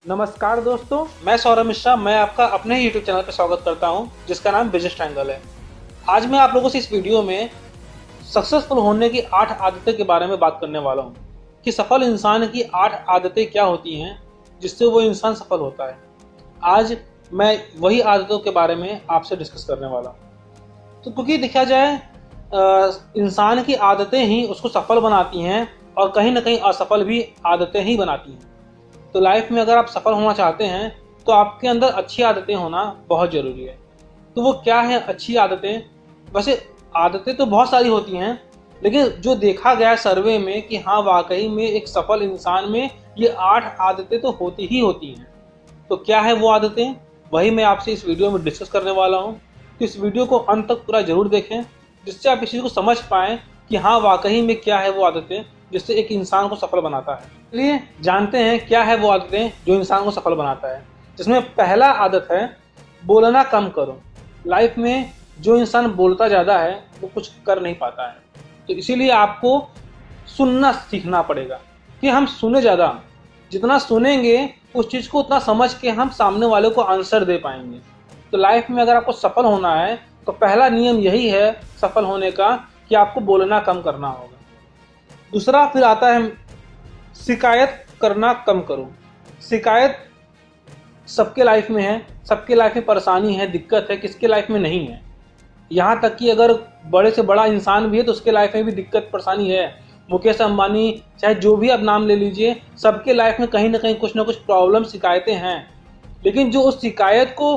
नमस्कार दोस्तों, मैं सौरभ मिश्रा। मैं आपका अपने ही यूट्यूब चैनल पर स्वागत करता हूं, जिसका नाम बिजनेस ट्रायंगल है। आज मैं आप लोगों से इस वीडियो में सक्सेसफुल होने की 8 आदतें के बारे में बात करने वाला हूं कि सफल इंसान की 8 आदतें क्या होती हैं जिससे वो इंसान सफल होता है। आज मैं वही आदतों के बारे में आपसे डिस्कस करने वाला हूँ। तो क्योंकि देखा जाए इंसान की आदतें ही उसको सफल बनाती हैं और कहीं ना कहीं असफल भी आदतें ही बनाती हैं। तो लाइफ में अगर आप सफल होना चाहते हैं तो आपके अंदर अच्छी आदतें होना बहुत ज़रूरी है। तो वो क्या है अच्छी आदतें? वैसे आदतें तो बहुत सारी होती हैं, लेकिन जो देखा गया सर्वे में कि हाँ वाकई में एक सफल इंसान में ये 8 आदतें तो होती ही होती हैं। तो क्या है वो आदतें? वही मैं आपसे इस वीडियो में डिस्कस करने वाला हूँ। तो इस वीडियो को अंत तक पूरा जरूर देखें, जिससे आप इस चीज़ को समझ पाएँ कि हाँ वाकई में क्या है वो आदतें जिससे एक इंसान को सफल बनाता है। चलिए जानते हैं क्या है वो आदतें जो इंसान को सफल बनाता है। जिसमें पहला आदत है बोलना कम करो। लाइफ में जो इंसान बोलता ज़्यादा है वो कुछ कर नहीं पाता है। तो इसीलिए आपको सुनना सीखना पड़ेगा कि हम सुने ज़्यादा, जितना सुनेंगे उस चीज़ को उतना समझ के हम सामने वाले को आंसर दे पाएंगे। तो लाइफ में अगर आपको सफल होना है तो पहला नियम यही है सफल होने का कि आपको बोलना कम करना होगा। दूसरा फिर आता है शिकायत करना कम करो। शिकायत सबके लाइफ में है, सबके लाइफ में परेशानी है, दिक्कत है, किसके लाइफ में नहीं है। यहाँ तक कि अगर बड़े से बड़ा इंसान भी है तो उसके लाइफ में भी दिक्कत परेशानी है। मुकेश अंबानी चाहे जो भी आप नाम ले लीजिए, सबके लाइफ में कहीं ना कहीं कुछ ना कुछ प्रॉब्लम शिकायतें हैं। लेकिन जो उस शिकायत को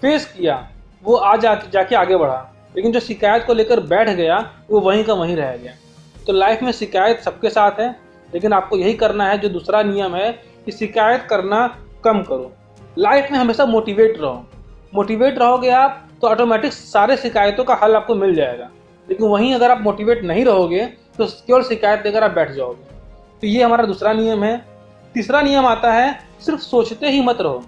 फेस किया वो आज जाके आगे बढ़ा, लेकिन जो शिकायत को लेकर बैठ गया वो वहीं का वहीं रह गया। तो लाइफ में शिकायत सबके साथ है, लेकिन आपको यही करना है जो दूसरा नियम है कि शिकायत करना कम करो। लाइफ में हमेशा मोटिवेट रहो। मोटिवेट रहोगे आप तो ऑटोमेटिक सारे शिकायतों का हल आपको मिल जाएगा। लेकिन वहीं अगर आप मोटिवेट नहीं रहोगे तो केवल शिकायत देकर आप बैठ जाओगे। तो ये हमारा दूसरा नियम है। तीसरा नियम आता है सिर्फ सोचते ही मत रहो।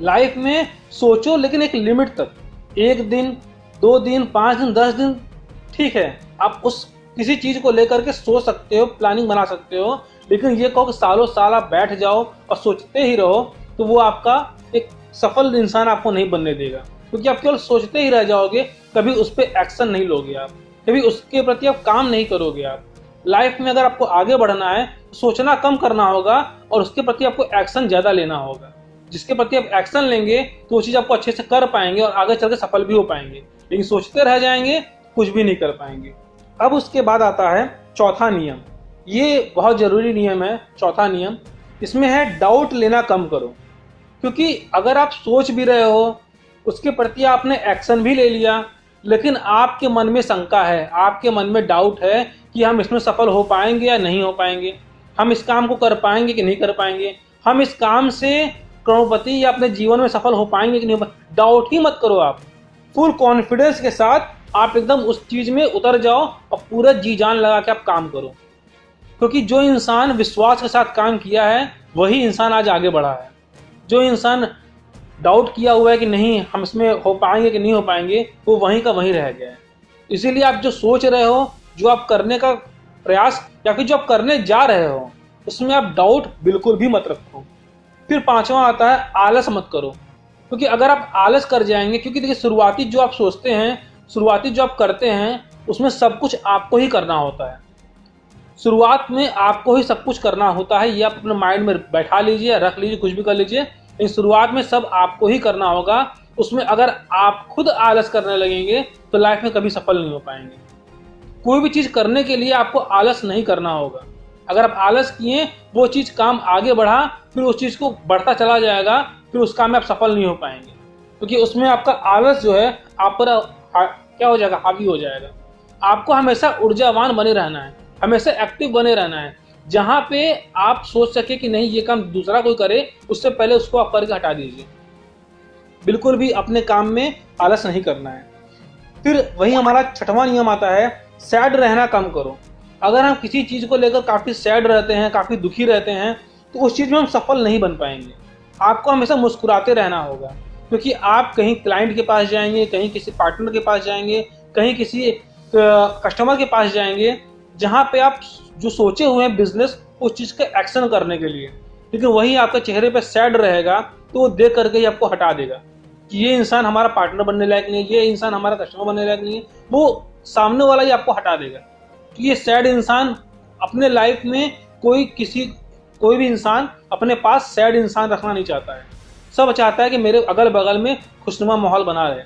लाइफ में सोचो, लेकिन एक लिमिट तक। 1 दिन, 2 दिन, 5 दिन, 10 दिन ठीक है, आप उस किसी चीज़ को लेकर के सोच सकते हो, प्लानिंग बना सकते हो। लेकिन ये कहो कि सालों साल आप बैठ जाओ और सोचते ही रहो तो वो आपका एक सफल इंसान आपको नहीं बनने देगा, क्योंकि आप केवल सोचते ही रह जाओगे, कभी उस पर एक्शन नहीं लोगे आप, कभी उसके प्रति आप काम नहीं करोगे आप। लाइफ में अगर आपको आगे बढ़ना है तो सोचना कम करना होगा और उसके प्रति आपको एक्शन ज़्यादा लेना होगा। जिसके प्रति आप एक्शन लेंगे तो वो चीज़ आपको अच्छे से कर पाएंगे और आगे चल के सफल भी हो पाएंगे। लेकिन सोचते रह जाएंगे, कुछ भी नहीं कर पाएंगे। अब उसके बाद आता है चौथा नियम। ये बहुत ज़रूरी नियम है। चौथा नियम इसमें है डाउट लेना कम करो। क्योंकि अगर आप सोच भी रहे हो, उसके प्रति आपने एक्शन भी ले लिया, लेकिन आपके मन में शंका है, आपके मन में डाउट है कि हम इसमें सफल हो पाएंगे या नहीं हो पाएंगे, हम इस काम को कर पाएंगे कि नहीं कर पाएंगे, हम इस काम से करोड़पति या अपने जीवन में सफल हो पाएंगे कि नहीं हो पाएंगे। डाउट ही मत करो आप। फुल कॉन्फिडेंस के साथ आप एकदम उस चीज़ में उतर जाओ और पूरा जी जान लगा के आप काम करो। क्योंकि जो इंसान विश्वास के साथ काम किया है वही इंसान आज आगे बढ़ा है। जो इंसान डाउट किया हुआ है कि नहीं हम इसमें हो पाएंगे कि नहीं हो पाएंगे, वो वहीं का वहीं रह गया है। इसीलिए आप जो सोच रहे हो, जो आप करने का प्रयास या फिर जो आप करने जा रहे हो, उसमें आप डाउट बिल्कुल भी मत रखो। फिर पांचवा आता है आलस मत करो। क्योंकि अगर आप आलस कर जाएंगे, क्योंकि देखिए शुरुआती जो आप सोचते हैं, शुरुआती जो आप करते हैं, उसमें सब कुछ आपको ही करना होता है। शुरुआत में आपको ही सब कुछ करना होता है। ये आप अपने माइंड में बैठा लीजिए, रख लीजिए, कुछ भी कर लीजिए, लेकिन शुरुआत में सब आपको ही करना होगा। उसमें अगर आप खुद आलस करने लगेंगे तो लाइफ में कभी सफल नहीं हो पाएंगे। कोई भी चीज़ करने के लिए आपको आलस नहीं करना होगा। अगर आप आलस किए, वो चीज़ काम आगे बढ़ा, फिर उस चीज़ को बढ़ता चला जाएगा, फिर उस काम में आप सफल नहीं हो पाएंगे। क्योंकि उसमें आपका आलस जो है आप पर क्या हो जाएगा, हावी हो जाएगा। आपको हमेशा ऊर्जावान बने रहना है, हमेशा एक्टिव बने रहना है। जहाँ पे आप सोच सके कि नहीं ये काम दूसरा कोई करे, उससे पहले उसको आप करके हटा दीजिए। बिल्कुल भी अपने काम में आलस नहीं करना है। फिर वही हमारा छठवां नियम आता है सैड रहना कम करो। अगर हम किसी चीज़ को लेकर काफ़ी सैड रहते हैं, काफ़ी दुखी रहते हैं, तो उस चीज़ में हम सफल नहीं बन पाएंगे। आपको हमेशा मुस्कुराते रहना होगा। क्योंकि आप कहीं क्लाइंट के पास जाएंगे, कहीं किसी पार्टनर के पास जाएंगे, कहीं किसी कस्टमर के पास जाएंगे, जहाँ पे आप जो सोचे हुए हैं बिजनेस, उस चीज़ का एक्शन करने के लिए, लेकिन वही आपके चेहरे पे सैड रहेगा तो वो देख करके ही आपको हटा देगा कि ये इंसान हमारा पार्टनर बनने लायक नहीं है, ये इंसान हमारा कस्टमर बनने लायक नहीं है। वो सामने वाला ही आपको हटा देगा कि ये सैड इंसान अपने लाइफ में कोई भी इंसान अपने पास सैड इंसान रखना नहीं चाहता है। सब चाहता है कि मेरे अगल बगल में खुशनुमा माहौल बना रहे।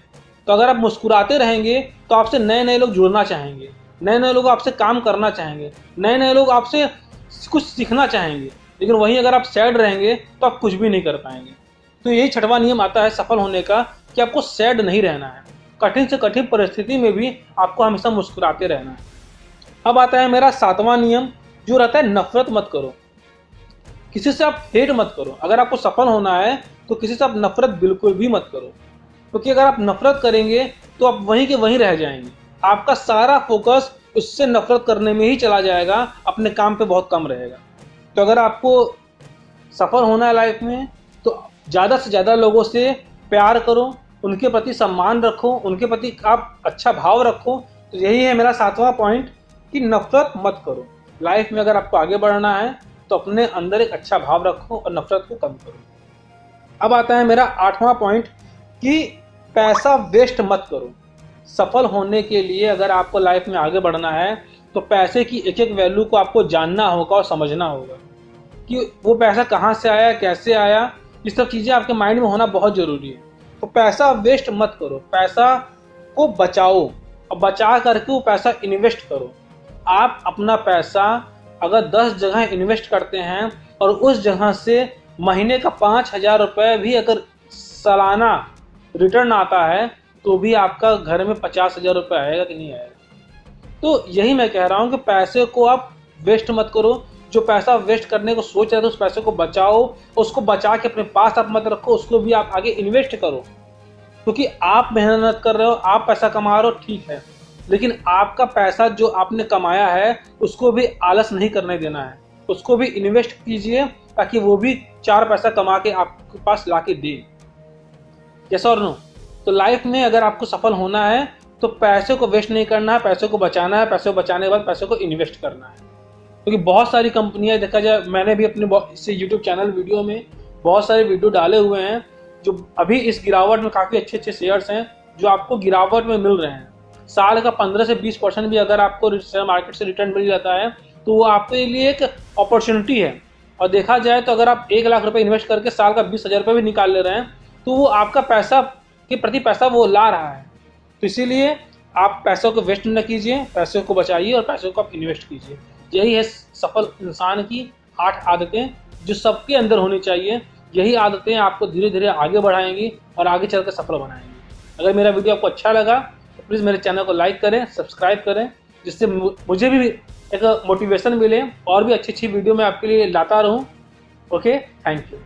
तो अगर आप मुस्कुराते रहेंगे तो आपसे नए नए लोग जुड़ना चाहेंगे, नए नए लोग आपसे काम करना चाहेंगे, नए नए लोग आपसे कुछ सीखना चाहेंगे। लेकिन वहीं अगर आप सैड रहेंगे तो आप कुछ भी नहीं कर पाएंगे। तो यही छठवां नियम आता है सफल होने का कि आपको सैड नहीं रहना है। कठिन से कठिन परिस्थिति में भी आपको हमेशा मुस्कुराते रहना है। अब आता है मेरा सातवां नियम जो रहता है नफरत मत करो। किसी से आप हेट मत करो। अगर आपको सफल होना है तो किसी से आप नफरत बिल्कुल भी मत करो, क्योंकि अगर आप नफरत करेंगे तो आप वहीं के वहीं रह जाएंगे। आपका सारा फोकस उससे नफरत करने में ही चला जाएगा, अपने काम पे बहुत कम रहेगा। तो अगर आपको सफल होना है लाइफ में तो ज़्यादा से ज़्यादा लोगों से प्यार करो, उनके प्रति सम्मान रखो, उनके प्रति आप अच्छा भाव रखो। तो यही है मेरा सातवां पॉइंट कि नफरत मत करो। लाइफ में अगर आपको आगे बढ़ना है तो अपने अंदर एक अच्छा भाव रखो और नफरत को कम करो। अब आता है मेरा आठवां पॉइंट कि पैसा वेस्ट मत करो। सफल होने के लिए अगर आपको लाइफ में आगे बढ़ना है तो पैसे की एक एक वैल्यू को आपको जानना होगा और समझना होगा कि वो पैसा कहाँ से आया, कैसे आया। ये सब चीज़ें आपके माइंड में होना बहुत ज़रूरी है। तो पैसा वेस्ट मत करो, पैसा को बचाओ और बचा करके वो पैसा इन्वेस्ट करो। आप अपना पैसा अगर 10 जगह इन्वेस्ट करते हैं और उस जगह से महीने का 5,000 रुपये भी अगर सालाना रिटर्न आता है तो भी आपका घर में 50,000 रुपये आएगा कि नहीं आएगा। तो यही मैं कह रहा हूँ कि पैसे को आप वेस्ट मत करो। जो पैसा वेस्ट करने को सोच रहे थे उस पैसे को बचाओ, उसको बचा के अपने पास आप मत रखो, उसको भी आप आगे इन्वेस्ट करो। क्योंकि आप मेहनत कर रहे हो, आप पैसा कमा रहे हो, ठीक है, लेकिन आपका पैसा जो आपने कमाया है उसको भी आलस नहीं करने देना है। उसको भी इन्वेस्ट कीजिए ताकि वो भी 4 पैसा कमा के आपके पास ला के दे। यस और नो? तो लाइफ में अगर आपको सफल होना है तो पैसे को वेस्ट नहीं करना है, पैसे को बचाना है, पैसे को बचाने के बाद पैसे को इन्वेस्ट करना है। क्योंकि बहुत सारी कंपनियां, देखा जाए, मैंने भी अपने इससे यूट्यूब चैनल वीडियो में बहुत सारे वीडियो डाले हुए हैं जो अभी इस गिरावट में काफ़ी अच्छे अच्छे शेयर्स हैं जो आपको गिरावट में मिल रहे हैं। साल का 15 से 20% भी अगर आपको शेयर मार्केट से रिटर्न मिल जाता है तो वो आपके लिए एक अपॉर्चुनिटी है। और देखा जाए तो अगर आप 1 लाख रुपए इन्वेस्ट करके साल का 20,000 रुपये भी निकाल ले रहे हैं तो वो आपका पैसा के प्रति पैसा वो ला रहा है। तो इसीलिए आप पैसों को वेस्ट न कीजिए, पैसों को बचाइए और पैसों को आप इन्वेस्ट कीजिए। यही है सफल इंसान की 8 आदतें जो सबके अंदर होनी चाहिए। यही आदतें आपको धीरे धीरे आगे बढ़ाएंगी और आगे चलकर सफल बनाएंगी। अगर मेरा वीडियो आपको अच्छा लगा तो प्लीज़ मेरे चैनल को लाइक करें, सब्सक्राइब करें, जिससे मुझे भी एक मोटिवेशन मिले और भी अच्छी अच्छी वीडियो मैं आपके लिए लाता रहूं। Okay, thank you.